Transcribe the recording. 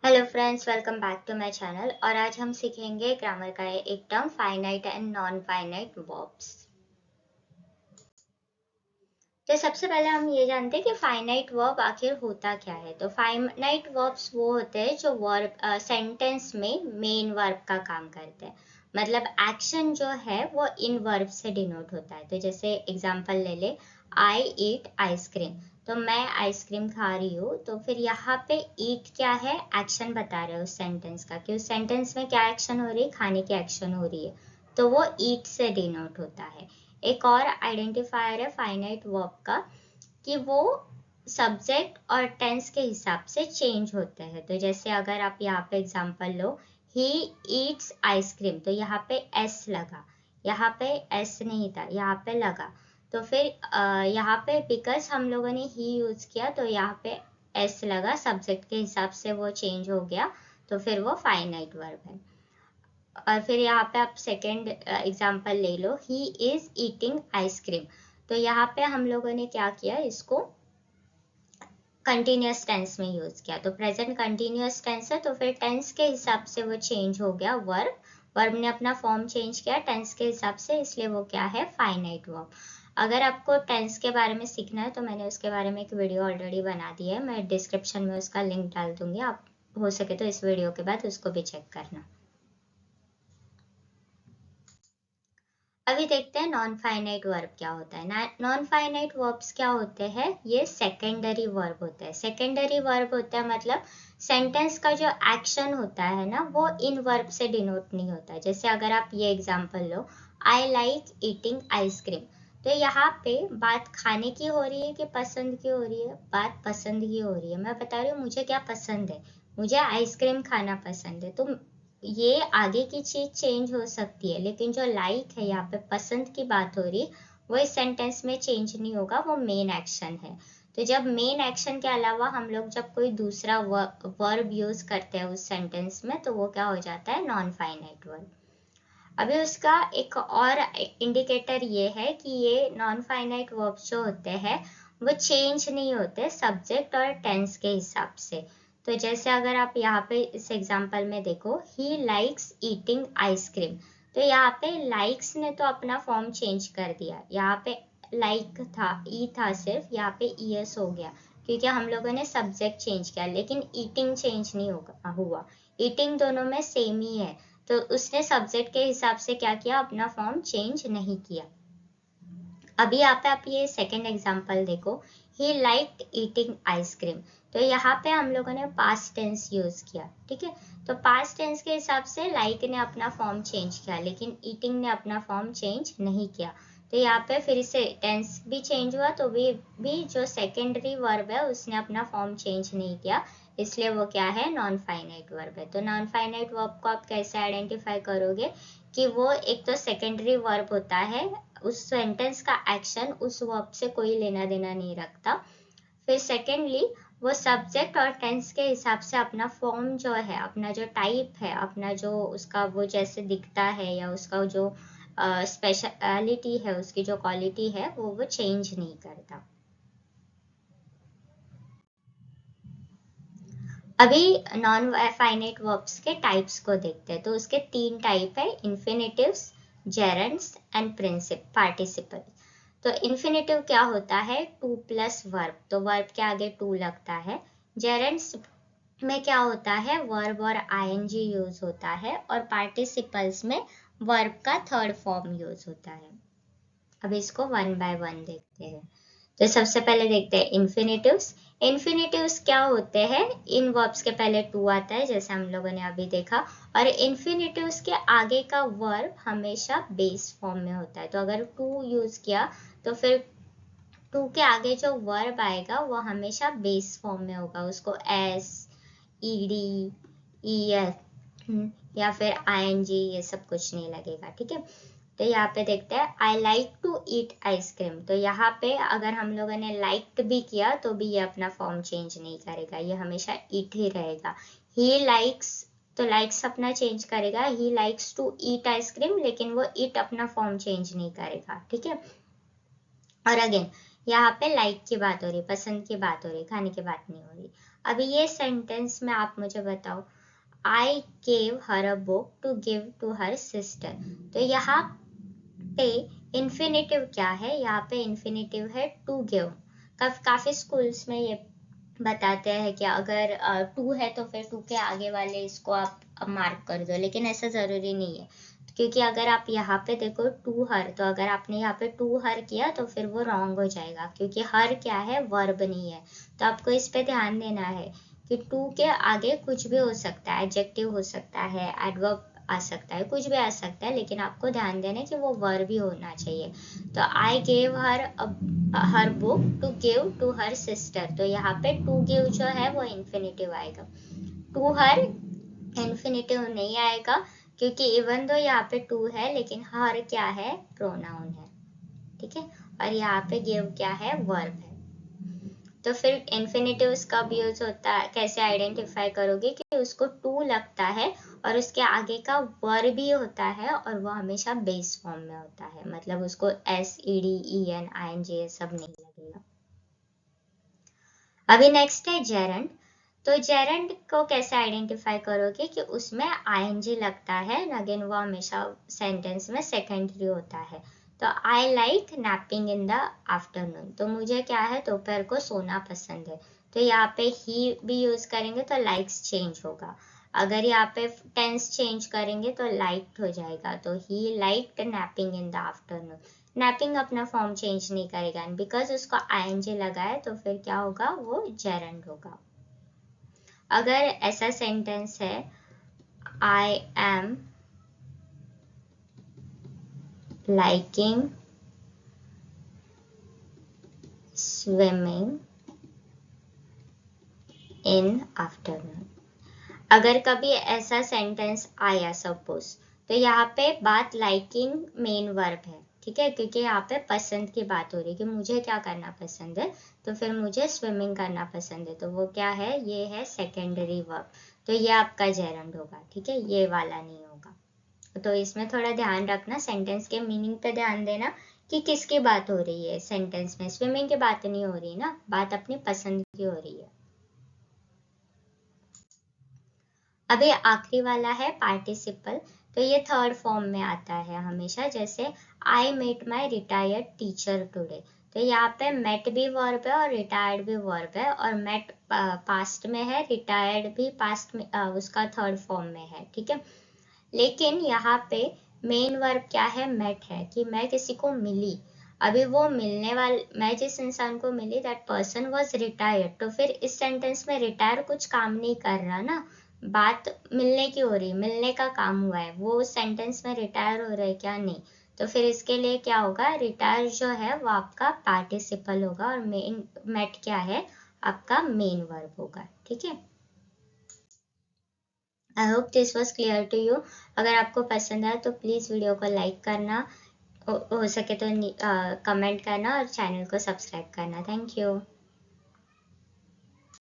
Hello friends, welcome back to my channel. और आज हम सीखेंगे ग्रामर का एक term, finite and non finite verbs. तो सबसे पहले हम ये जानते हैं कि फाइनाइट वर्ब आखिर होता क्या है। तो फाइनाइट वर्ब्स वो होते हैं जो वर्ब सेंटेंस में मेन वर्ब का काम करते हैं। मतलब एक्शन जो है वो इन वर्ब से डिनोट होता है। तो जैसे एग्जांपल ले ले, आई ईट आइसक्रीम। तो मैं आइसक्रीम खा रही हूँ। तो फिर यहाँ पे ईट क्या है, एक्शन बता रहे हैं उस सेंटेंस का, कि उस सेंटेंस में क्या एक्शन हो रही है, खाने की एक्शन हो रही है। तो वो ईट से डिनोट होता है। एक और आइडेंटिफायर है फाइनाइट वर्ब का, कि वो सब्जेक्ट और टेंस के हिसाब से चेंज होते हैं। तो जैसे अगर आप यहाँ पे example low, he eats ice cream, तो यहाँ पे एस लगा, यहाँ पे एस नहीं था, यहाँ पे लगा। तो फिर यहाँ पे बिकॉज हम लोगों ने ही यूज किया तो यहाँ पे एस लगा, सब्जेक्ट के हिसाब से वो चेंज हो गया। तो फिर वो फाइनाइट वर्ब है। और फिर यहाँ पे आप सेकेंड एग्जांपल ले लो, ही इज ईटिंग आइसक्रीम। तो यहाँ पे हम लोगों ने क्या किया, इसको कंटिन्यूअस टेंस में यूज किया। तो प्रेजेंट कंटिन्यूअस टेंस है, तो फिर टेंस के हिसाब से वो चेंज हो गया। वर्ब ने अपना फॉर्म चेंज किया टेंस के हिसाब से, इसलिए वो क्या है, फाइनाइट वर्ब। अगर आपको टेंस के बारे में सीखना है तो मैंने उसके बारे में एक वीडियो ऑलरेडी बना दी है, मैं डिस्क्रिप्शन में उसका लिंक डाल दूंगी, आप हो सके तो इस वीडियो के बाद उसको भी चेक करना। अभी देखते हैं नॉन फाइनाइट वर्ब क्या होता है। नॉन फाइनाइट वर्ब्स क्या होते हैं, ये सेकेंडरी वर्ब होते हैं। सेकेंडरी वर्ब होता है मतलब सेंटेंस का जो एक्शन होता है ना, वो इन वर्ब से डिनोट नहीं होता। जैसे अगर आप ये example low, I like eating ice cream. तो यहाँ पे बात खाने की हो रही है कि पसंद की हो रही है, बात पसंद की हो रही है। मैं बता रही हूँ मुझे क्या पसंद है, मुझे आइसक्रीम खाना पसंद है। तो ये आगे की चीज चेंज हो सकती है, लेकिन जो लाइक है, यहाँ पे पसंद की बात हो रही, वो इस सेंटेंस में चेंज नहीं होगा, वो मेन एक्शन है। तो जब मेन एक्शन के अलावा हम लोग जब कोई दूसरा वर्ब यूज करते हैं उस सेंटेंस में, तो वो क्या हो जाता है, नॉन फाइनाइट वर्ब। अभी उसका एक और इंडिकेटर ये है कि ये नॉन फाइनाइट वर्ब्स जो होते हैं वो चेंज नहीं होते सब्जेक्ट और टेंस के हिसाब से। तो जैसे अगर आप यहाँ पे इस एग्जांपल में देखो, ही लाइक्स ईटिंग आइसक्रीम। तो यहाँ पे लाइक्स ने तो अपना फॉर्म चेंज कर दिया, यहाँ पे लाइक था, ई था सिर्फ, यहाँ पे ईएस हो गया, क्योंकि हम लोगों ने सब्जेक्ट चेंज किया, लेकिन ईटिंग चेंज नहीं हुआ। ईटिंग दोनों में सेम ही है। तो उसने सब्जेक्ट के हिसाब से क्या किया, अपना फॉर्म चेंज नहीं किया। अभी यहाँ पे आप ये सेकेंड एग्जांपल देखो, ही लाइक्ड ईटिंग आइसक्रीम। तो यहाँ पे हम लोगों ने पास्ट टेंस यूज किया, ठीक है। तो पास्ट टेंस के हिसाब से लाइक ने अपना फॉर्म चेंज किया, लेकिन ईटिंग ने अपना फॉर्म चेंज नहीं किया। तो यहाँ पे फिर से टेंस भी चेंज हुआ, तो भी जो सेकेंडरी वर्ब है उसने अपना फॉर्म चेंज नहीं किया, इसलिए वो क्या है, नॉन फाइनाइट वर्ब है। तो नॉन फाइनाइट वर्ब को आप कैसे आइडेंटिफाई करोगे, कि वो एक तो सेकेंडरी वर्ब होता है, उस सेंटेंस का एक्शन उस वर्ब से कोई लेना देना नहीं रखता। फिर सेकेंडली वो सब्जेक्ट और टेंस के हिसाब से अपना फॉर्म जो है, अपना जो टाइप है, अपना जो उसका वो जैसे दिखता है, या उसका जो स्पेशलिटी है, उसकी जो क्वालिटी है, वो चेंज नहीं करता। अभी नॉन फाइनाइट वर्ब्स के टाइप्स को देखते हैं। तो उसके तीन टाइप है, इन्फिनेटिव्स, जेरेंड्स एंड पार्टिसिपल। तो इन्फिनेटिव क्या होता है, टू प्लस वर्ब, तो वर्ब के आगे टू लगता है। जेरेंड्स में क्या होता है, वर्ब और आईएनजी यूज होता है, और पार्टिसिपल्स में वर्ब का थर्ड फॉर्म यूज होता है। अब इसको वन बाय वन देखते हैं। तो सबसे पहले देखते हैं इन्फिनेटिव्स। इन्फिनेटिव्स क्या होते हैं, इन वर्ब्स के पहले टू आता है, जैसे हम लोगों ने अभी देखा, और इन्फिनेटिव्स के आगे का वर्ब हमेशा बेस फॉर्म में होता है। तो अगर टू यूज किया तो फिर टू के आगे जो वर्ब आएगा वो हमेशा बेस फॉर्म में होगा, उसको एस, ईडी, ईएस या फिर आईएनजी, ये सब कुछ नहीं लगेगा, ठीक है। तो यहाँ पे देखते हैं, I like to eat ice cream. तो यहाँ पे अगर हम लोगों ने लाइक भी किया तो भी ये अपना फॉर्म चेंज नहीं करेगा, ये हमेशा ईट ही रहेगा। ही लाइक्स, तो लाइक्स अपना चेंज करेगा, he likes to eat ice cream, लेकिन वो ईट अपना फॉर्म चेंज नहीं करेगा, ठीक है। और अगेन यहाँ पे लाइक की बात हो रही, पसंद की बात हो रही, खाने की बात नहीं हो रही। अभी ये सेंटेंस में आप मुझे बताओ, I gave her a book to give to her sister. तो यहाँ पे इन्फिनेटिव क्या है? यहाँ पे इन्फिनेटिव है टू गिव। काफी स्कूल्स में ये बताते हैं कि अगर टू है तो फिर टू के आगे वाले इसको आप मार्क कर दो, लेकिन ऐसा जरूरी नहीं है, क्योंकि अगर आप यहाँ पे देखो टू हर, तो अगर आपने यहाँ पे टू हर किया तो फिर वो रॉन्ग हो जाएगा, क्योंकि हर क्या है? वर्ब नहीं है। तो आपको इस पे ध्यान देना है कि टू के आगे कुछ भी हो सकता है, एडजेक्टिव हो सकता है, एडवर्ब आ सकता है, कुछ भी आ सकता है, लेकिन आपको ध्यान देना है कि वो वर्ब ही होना चाहिए। तो I gave her book to give to her sister, तो यहाँ पे टू गिव जो है वो इन्फिनेटिव आएगा, टू हर इन्फिनेटिव नहीं आएगा, क्योंकि इवन दो यहाँ पे टू है लेकिन हर क्या है? प्रोनाउन है, ठीक है। और यहाँ पे गिव क्या है? वर्ब है। तो फिर इन्फिनेटिव्स कब यूज होता है, कैसे आइडेंटिफाई करोगे कि उसको टू लगता है और उसके आगे का वर्ब भी होता है, और वो हमेशा बेस फॉर्म में होता है, मतलब उसको S E D E N I N G सब नहीं लगेगा। अभी नेक्स्ट है जेरंड। तो जेरंड को कैसे आइडेंटिफाई करोगे कि उसमें आईएनजी लगता है, अगेन वो हमेशा सेंटेंस में सेकेंडरी होता है। तो I like napping in the afternoon, तो मुझे क्या है? दोपहर को सोना पसंद है। तो यहाँ पे ही भी यूज करेंगे तो लाइक्स चेंज होगा। अगर यहाँ पे टेंस चेंज करेंगे तो लाइक्ड हो जाएगा, तो he liked napping in the afternoon. Napping अपना फॉर्म चेंज नहीं करेगा, एंड बिकॉज उसको आईएनजी लगा है तो फिर क्या होगा? वो जेरंड होगा। अगर ऐसा सेंटेंस है, I am liking swimming in afternoon, अगर कभी ऐसा सेंटेंस आया सपोज, तो यहाँ पे बात लाइकिंग मेन वर्ब है, ठीक है, क्योंकि यहाँ पे पसंद की बात हो रही है कि मुझे क्या करना पसंद है, तो फिर मुझे स्विमिंग करना पसंद है, तो वो क्या है? ये है सेकेंडरी वर्ब, तो ये आपका जेरंड होगा, ठीक है, ये वाला नहीं होगा। तो इसमें थोड़ा ध्यान रखना, सेंटेंस के मीनिंग पे ध्यान देना कि किसकी बात हो रही है। सेंटेंस में स्विमिंग की बात नहीं हो रही ना, बात अपनी पसंद की हो रही है। अभी आखिरी वाला है पार्टिसिपल। तो ये थर्ड फॉर्म में आता है हमेशा, जैसे I met my retired teacher today. तो यहाँ पे मेट भी वर्ब है और रिटायर्ड भी वर्ब है, और मेट पास्ट में है, रिटायर्ड भी पास्ट में उसका थर्ड फॉर्म में है, ठीक है। लेकिन यहाँ पे मेन वर्ब क्या है? मेट है, कि मैं किसी को मिली। अभी वो मिलने वाले, मैं जिस इंसान को मिली, दैट पर्सन वाज रिटायर्ड, तो फिर इस सेंटेंस में रिटायर कुछ काम नहीं कर रहा ना, बात मिलने की हो रही, मिलने का काम हुआ है, वो सेंटेंस में रिटायर हो रहा है क्या? नहीं। तो फिर इसके लिए क्या होगा? रिटायर जो है वो आपका पार्टिसिपल होगा, और मेन मेट क्या है? आपका मेन वर्ब होगा, ठीक है। I hope this was clear to you. अगर आपको पसंद आए तो प्लीज़ वीडियो को लाइक करना, हो सके तो कमेंट करना और चैनल को सब्सक्राइब करना। Thank you.